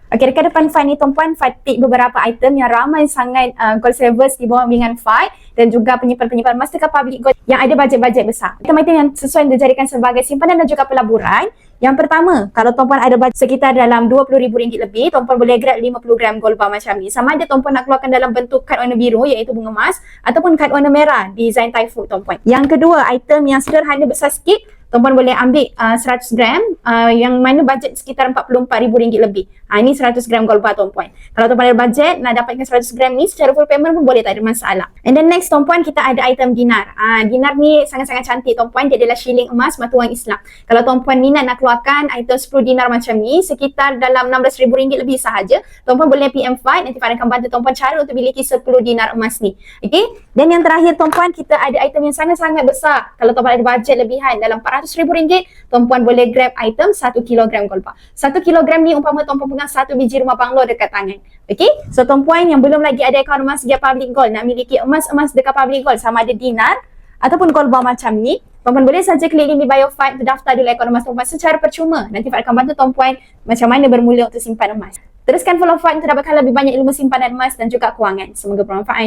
Okey, dekat depan Fai ni tuan-puan, Fai tik beberapa item yang ramai sangat gold savers di bawah bimbingan Fai dan juga penyimpan-penyimpan emas dekat public gold yang ada bajet-bajet besar. Item-item yang sesuai dijadikan sebagai simpanan dan juga pelaburan. Yang pertama, kalau tuan-puan ada bajet sekitar dalam RM20,000 lebih, tuan-puan boleh grab 50 gram gold bar macam ni. Sama ada tuan-puan nak keluarkan dalam bentuk kad warna biru iaitu bunga emas ataupun kad warna merah design Thai food tuan-puan. Yang kedua, item yang sederhana besar sikit, tuan-puan boleh ambil 100 gram yang mana bajet sekitar RM44,000 lebih. Ini 100 gram gold bar tuan-puan. Kalau tuan-puan ada bajet nak dapatkan 100 gram ni secara full payment pun boleh, tak ada masalah. And then next tuan-puan, kita ada item dinar. Dinar ni sangat-sangat cantik tuan-puan. Dia adalah shilling emas mata wang Islam. Kalau tuan-puan minat nak keluarkan item 10 dinar macam ni sekitar dalam RM16,000 lebih sahaja, tuan-puan boleh PM Fai, nanti Fai akan bantu tuan-puan cara untuk miliki 10 dinar emas ni. Okay? Dan yang terakhir tuan-puan, kita ada item yang sangat-sangat besar. Kalau tuan-puan ada bajet lebihan dalam RM400,000, tuan-puan boleh grab item 1 kilogram gold bar. 1 kilogram ni umpama tuan-puan pegang 1 biji rumah banglo dekat tangan. Okay? So tuan-puan yang belum lagi ada akaun emas dekat public gold, nak miliki emas-emas dekat public gold sama ada dinar ataupun gold bar macam ni, tuan-puan boleh saja klik link di bio Fai untuk daftar dulu akaun emas tuan-puan secara percuma. Nanti Fai akan bantu tuan-puan macam mana bermula untuk simpan emas. Teruskan follow Fai untuk dapatkan lebih banyak ilmu simpanan emas dan juga kewangan. Semoga bermanfaat.